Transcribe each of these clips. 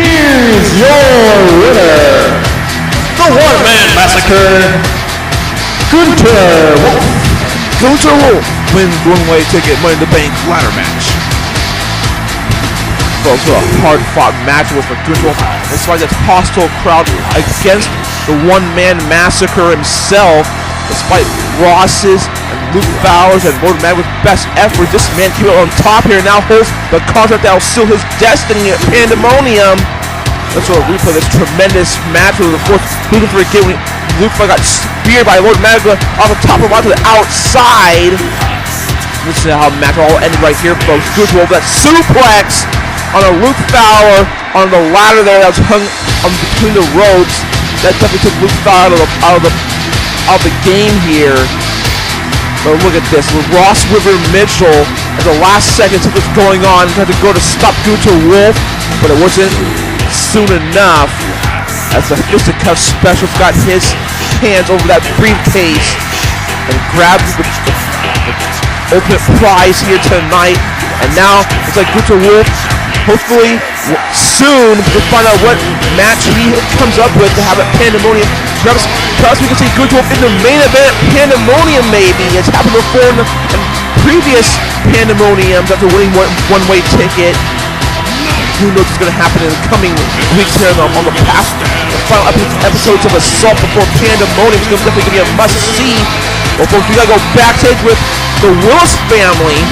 Here's your winner, the one-man massacre, Gunter Wolf. Gunter Wolf wins the one-way ticket Money in the Bank ladder match. Folks, what a hard-fought match was for Gunter Wolf. Despite this hostile crowd against the one-man massacre himself, despite Ross's and Luke Fowler's and Lord Mag with best effort, this man came out on top here and now holds the contract that will seal his destiny at Pandemonium. Let's sort of replay this tremendous match with the fourth. Who can forget when Luke Fowler got speared by Lord Mag off the top of the line to the outside. Listen to how the match all ended right here, folks. Gunter Wolf, that suplex on a Luke Fowler on the ladder there that was hung between the ropes. That definitely took Luke Fowler out of the game here. But look at this, with Ross River Mitchell at the last second took what's going on, tried to go to stop Gunter Wolf, but it wasn't soon enough as the fisticuff specialist got his hands over that briefcase and grabbed the ultimate prize here tonight. And now it's like Gunter Wolf, hopefully soon we'll find out what match he comes up with to have at Pandemonium. Perhaps we can see Gunter Wolf in the main event at Pandemonium maybe. It's happened before in previous Pandemoniums after winning one-way ticket. Who knows what's going to happen in the coming weeks here on the final episodes of Assault before Pandemonium. It's definitely going to be a must-see. Well, folks, we got to go backstage with the Willis family.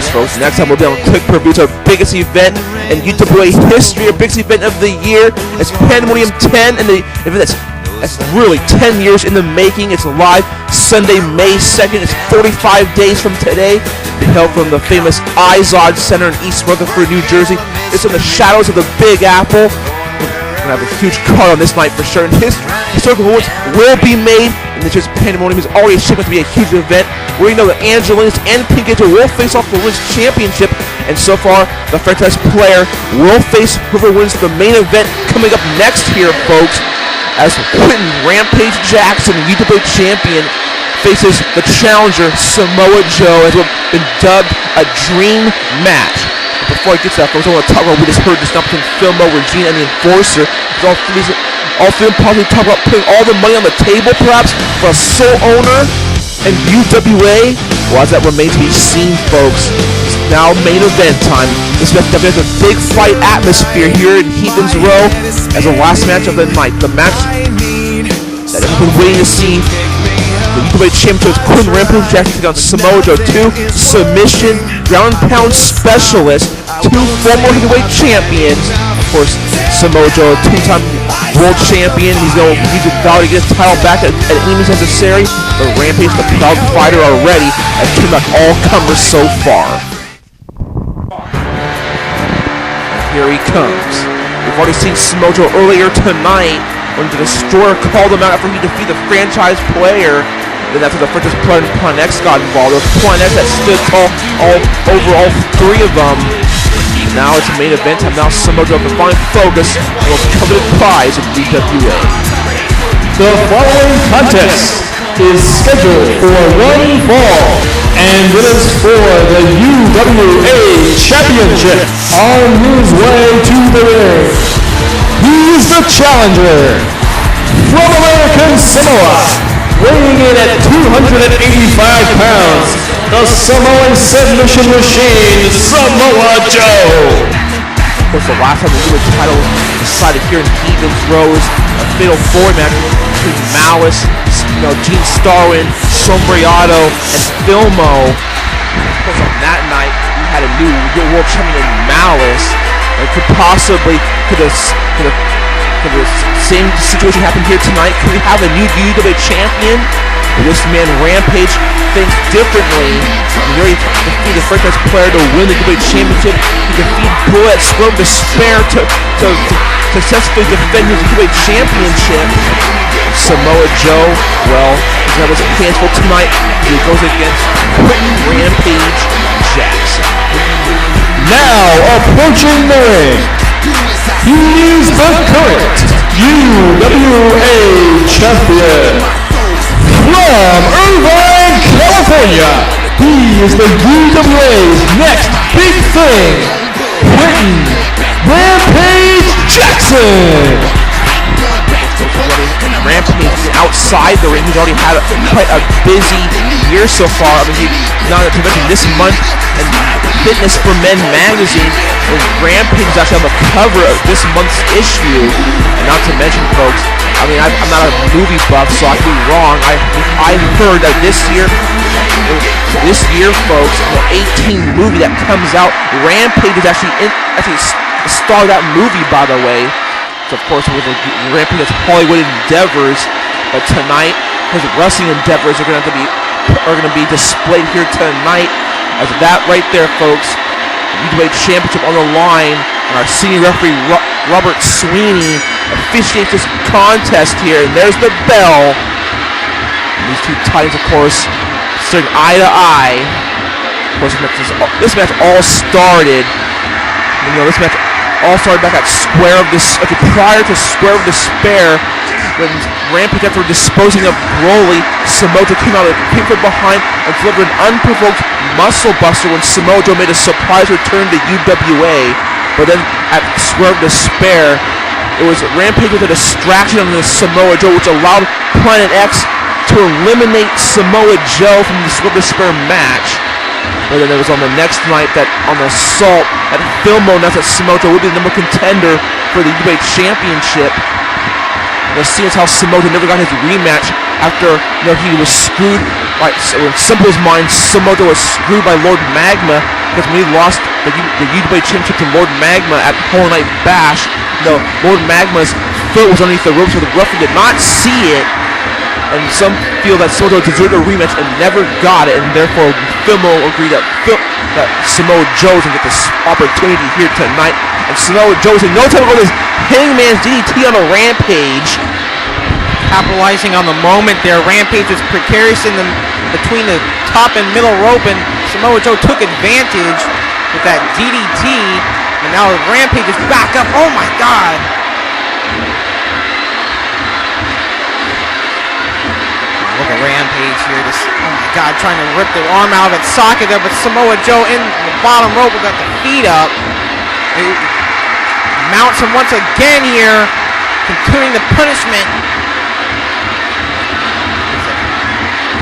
Folks, next time we'll be on Quick Previews, our biggest event in UWA history, our biggest event of the year. It's Pandemonium 10, and the event that's really 10 years in the making. It's live Sunday, May 2nd. It's 45 days from today. Held from the famous Izod Center in East Rutherford, New Jersey. It's in the shadows of the Big Apple. We're going to have a huge card on this night for sure. And historical awards will be made. And this year's Pandemonium is already shaping up to be a huge event. We know that Angelinas and Pink Angel will face off for the Women's Championship, and so far, the franchise player will face whoever wins the main event coming up next here, folks, as Quentin Rampage Jackson, UWA champion, faces the challenger, Samoa Joe, as what's been dubbed a dream match. But before I get to that, folks, I want to talk about what we just heard just now between Philmo, Regina, and the Enforcer. All three possibly talk about putting all the money on the table, perhaps, for a sole owner and UWA. Well, as that remains to be seen, folks. It's now main event time. This definitely has a big fight atmosphere here in Heathens Row as the last match of the night. The match that everyone's been waiting to see. The UWA Championship is Quentin Rampage Jackson taking on Samoa Joe, two submission ground and pound specialists, two former heavyweight champions. Of course, Samoa Joe, a two-time world champion. He's going to vow to get his title back at any means necessary. But Rampage, the proud fighter already, has turned back all comers so far. Here he comes with already seen Samoa Joe earlier tonight when the Destroyer called him out after he defeated the franchise player. Then after the franchise player and Plan X got involved, it was Plan X that stood tall over all three of them. Now it's main event time. Now Samoa Joe can finally focus on the most coveted prize of UWA. The following contest is scheduled for one fall, and it is for the UWA Championship. On his way to the ring, he's the challenger from American Samoa, weighing in at 285 pounds, the Samoan submission machine, Samoa Joe. Of course, the last time the U.S. title was decided here in Heathen Rose, a fatal four match between Malice, Gene Starwin, Sombriato, and Filmo. Of course, on that night, we had a new world champion in Malice. It could the same situation happen here tonight? Could we have a new UWA champion? This man Rampage thinks differently. He already defeated the franchise player to win the UWA championship. He defeated Bullet Swerve Despair to successfully defend his UWA championship. Samoa Joe, well, he's got his hands full tonight. He goes against Quentin Rampage Jackson. Now approaching the ring, he is the current UWA champion. From Irvine, California, he is the UWA's next big thing, Quentin Rampage Jackson. Rampage is outside the ring. He's already had quite a busy year so far. I mean, not to mention this month in Fitness for Men magazine, Rampage is actually on the cover of this month's issue. And not to mention, folks, I mean, I'm not a movie buff, so I could be wrong. I heard that this year, folks, the 18 movie that comes out, Rampage is actually a star of that movie, by the way. So of course, with the Rampage has Hollywood endeavors, but tonight his wrestling endeavors are going to be displayed here tonight. As that right there, folks, UWA Championship on the line, and our senior referee Robert Sweeney officiates this contest here, and there's the bell. And these two titans, of course, sitting eye to eye. Of course, this match all started. This match all started back at prior to Square of Despair, when Rampage, after disposing of Broly, Samoa Joe came from behind and delivered an unprovoked muscle buster when Samoa Joe made a surprise return to UWA. But then at Square of Despair, it was Rampage with a distraction on the Samoa Joe, which allowed Planet X to eliminate Samoa Joe from the Square of Despair match. But then it was on the next night that on the Assault at Filmo announced that Samoa Joe would be the number contender for the UWA Championship. Seeing as how Samoa Joe never got his rematch after he was screwed. In Simple's mind, Samoa Joe was screwed by Lord Magma because when he lost the UWA Championship to Lord Magma at Whole Night Bash, Lord Magma's foot was underneath the ropes, so the referee did not see it. And some feel that Samoa Joe deserved a rematch and never got it, and therefore Filmo agreed that Samoa Joe was going to get this opportunity here tonight. And Samoa Joe is in no time to go this Hangman's DDT on a Rampage. Capitalizing on the moment there, Rampage was precarious between the top and middle rope, and Samoa Joe took advantage with that DDT. And now Rampage is back up. Oh my God! Look at Rampage here, just, oh my God, trying to rip the arm out of its socket there, but Samoa Joe in the bottom rope with the feet up. He mounts him once again here, continuing the punishment.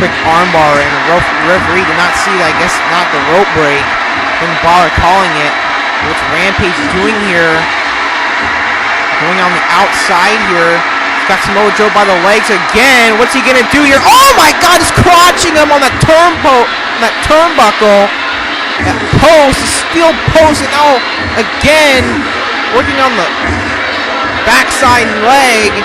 Quick armbar, and the referee did not see, I guess, not the rope break. Didn't bother calling it. What's Rampage doing here? Going on the outside here. Got Samoa Joe by the legs again. What's he gonna do here? Oh my God! He's crotching him on that turnbuckle. That post, the steel post, and now again working on the backside leg.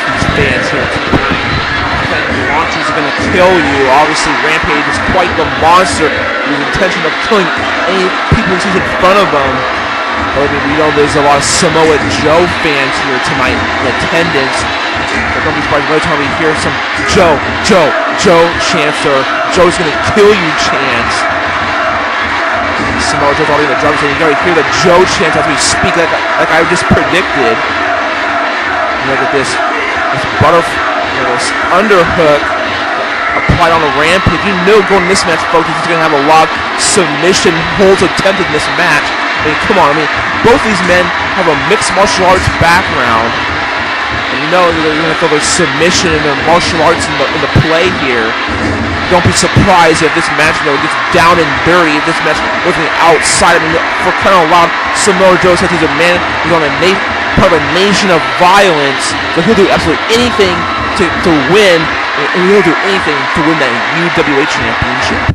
These fans here tonight, launches are gonna kill you. Obviously, Rampage is quite the monster with the intention of killing any people he sees in front of him. But I mean, we know there's a lot of Samoa Joe fans here tonight in attendance. But don't be surprised every time we hear some Joe chants or Joe's gonna kill you chants. Samoa Joe's already in the drum set. You can already hear the Joe chants as we speak, like I just predicted. Look at this this underhook applied on a Rampage. You know going in this match, folks, he's going to have a lot of submission holds attempted in this match. I mean, come on. I mean, both these men have a mixed martial arts background. And you know they're going to feel their submission and their martial arts in the play here. Don't be surprised if this match gets down and dirty. If this match goes on the outside. I mean, for crying out loud, Samoa Joe says he's a man. He's on part of a nation of violence. So he'll do absolutely anything to win. And he'll do anything to win that UWA championship.